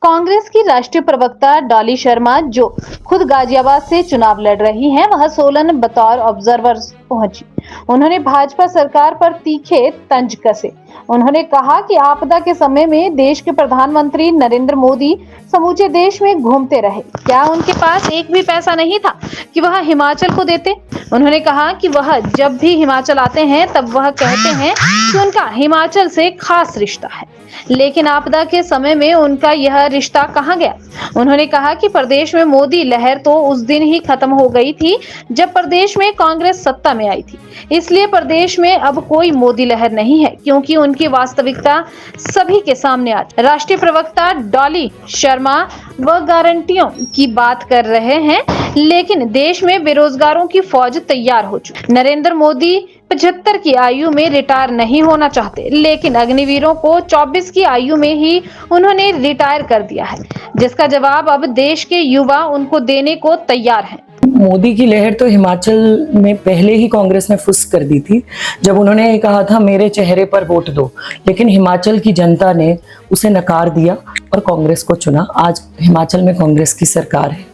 कांग्रेस की राष्ट्रीय प्रवक्ता डॉली शर्मा, जो खुद गाजियाबाद से चुनाव लड़ रही हैं, वह सोलन बतौर ऑब्जर्वर पहुंची। उन्होंने भाजपा सरकार पर तीखे तंज कसे। उन्होंने कहा कि आपदा के समय में देश के प्रधानमंत्री नरेंद्र मोदी समूचे देश में घूमते रहे, क्या उनके पास एक भी पैसा नहीं था कि वह हिमाचल को देते। उन्होंने कहा कि वह जब भी हिमाचल आते हैं तब वह कहते हैं कि उनका हिमाचल से खास रिश्ता है, लेकिन आपदा के समय में उनका यह रिश्ता कहां गया। उन्होंने कहा कि प्रदेश में मोदी लहर तो उस दिन ही खत्म हो गई थी जब प्रदेश में कांग्रेस सत्ता में आई थी, इसलिए प्रदेश में अब कोई मोदी लहर नहीं है, क्योंकि उनकी वास्तविकता सभी के सामने आ। राष्ट्रीय प्रवक्ता डॉली शर्मा वह गारंटियों की बात कर रहे हैं, लेकिन देश में बेरोजगारों की फौज तैयार हो चुकी। नरेंद्र मोदी 75 की आयु में रिटायर नहीं होना चाहते, लेकिन अग्निवीरों को 24 की आयु में ही उन्होंने रिटायर कर दिया है, जिसका जवाब अब देश के युवा उनको देने को तैयार हैं। मोदी की लहर तो हिमाचल में पहले ही कांग्रेस ने फुस कर दी थी जब उन्होंने कहा था मेरे चेहरे पर वोट दो, लेकिन हिमाचल की जनता ने उसे नकार दिया और कांग्रेस को चुना। आज हिमाचल में कांग्रेस की सरकार है।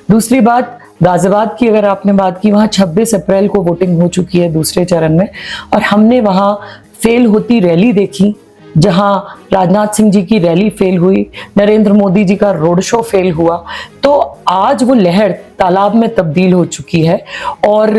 दूसरी बात, गाजियाबाद की अगर आपने बात की, वहाँ 26 अप्रैल को वोटिंग हो चुकी है दूसरे चरण में, और हमने वहाँ फेल होती रैली देखी, जहां राजनाथ सिंह जी की रैली फेल हुई, नरेंद्र मोदी जी का रोड शो फेल हुआ। तो आज वो लहर तालाब में तब्दील हो चुकी है और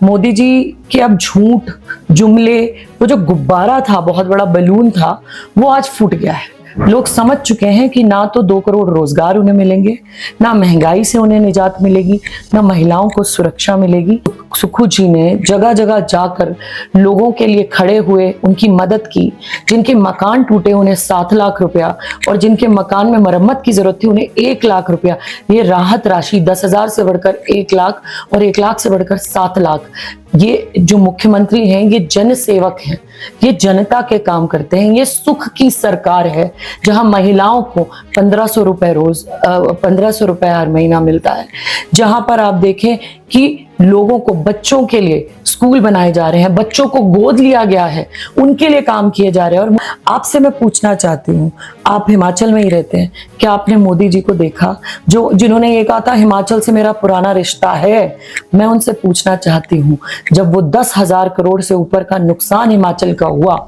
मोदी जी के अब झूठ जुमले, वो जो गुब्बारा था, बहुत बड़ा बलून था, वो आज फूट गया है। लोग समझ चुके हैं कि ना तो 2 करोड़ रोजगार उन्हें मिलेंगे, ना महंगाई से उन्हें निजात मिलेगी, ना महिलाओं को सुरक्षा मिलेगी। सुखू जी ने जगह जगह जाकर लोगों के लिए खड़े हुए, उनकी मदद की। जिनके मकान टूटे उन्हें 7 लाख रुपया, और जिनके मकान में मरम्मत की जरूरत थी उन्हें 1 लाख रुपया। ये राहत राशि 10,000 से बढ़कर 1 लाख और 1 लाख से बढ़कर 7 लाख। ये जो मुख्यमंत्री हैं ये जन सेवक हैं, ये जनता के काम करते हैं। ये सुख की सरकार है जहां महिलाओं को 1500 रुपए रोज 1500 रुपए हर महीना मिलता है, जहां पर आप देखें कि लोगों को, बच्चों के लिए स्कूल बनाए जा रहे हैं, बच्चों को गोद लिया गया है, उनके लिए काम किए जा रहे हैं। और आपसे मैं पूछना चाहती हूँ, आप हिमाचल में ही रहते हैं, क्या आपने मोदी जी को देखा जिन्होंने ये कहा था हिमाचल से मेरा पुराना रिश्ता है? मैं उनसे पूछना चाहती हूँ, जब वो 10,000 करोड़ से ऊपर का नुकसान हिमाचल का हुआ,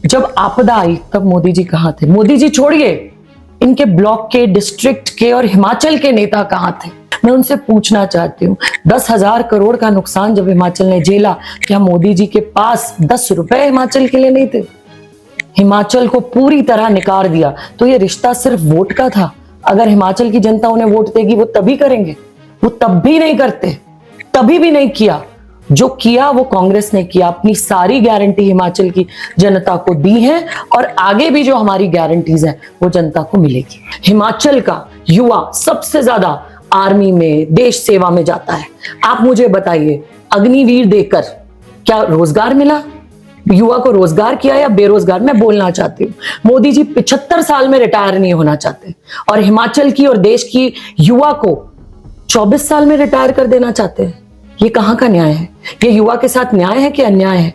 जब आपदा आई, तब मोदी जी कहाँ थे? मोदी जी छोड़िए, इनके ब्लॉक के, डिस्ट्रिक्ट के और हिमाचल के नेता कहाँ थे? मैं उनसे पूछना चाहती हूँ, 10,000 करोड़ का नुकसान जब हिमाचल ने झेला, क्या मोदी जी के पास 10 रुपए हिमाचल के लिए नहीं थे? हिमाचल को पूरी तरह निकार दिया। तो ये रिश्ता सिर्फ वोट का था। अगर हिमाचल की जनता उन्हें वोट देगी वो तभी करेंगे, वो तब भी नहीं करते, तभी भी नहीं किया। जो किया वो कांग्रेस ने किया। अपनी सारी गारंटी हिमाचल की जनता को दी है और आगे भी जो हमारी गारंटीज हैं वो जनता को मिलेगी। हिमाचल का युवा सबसे ज्यादा आर्मी में, देश सेवा में जाता है। आप मुझे बताइए, अग्निवीर देकर क्या रोजगार मिला? युवा को रोजगार किया या बेरोजगार? मैं बोलना चाहती हूँ, मोदी जी 75 साल में रिटायर नहीं होना चाहते और हिमाचल की और देश की युवा को 24 साल में रिटायर कर देना चाहते हैं। ये कहाँ का न्याय है? ये युवा के साथ न्याय है कि अन्याय है?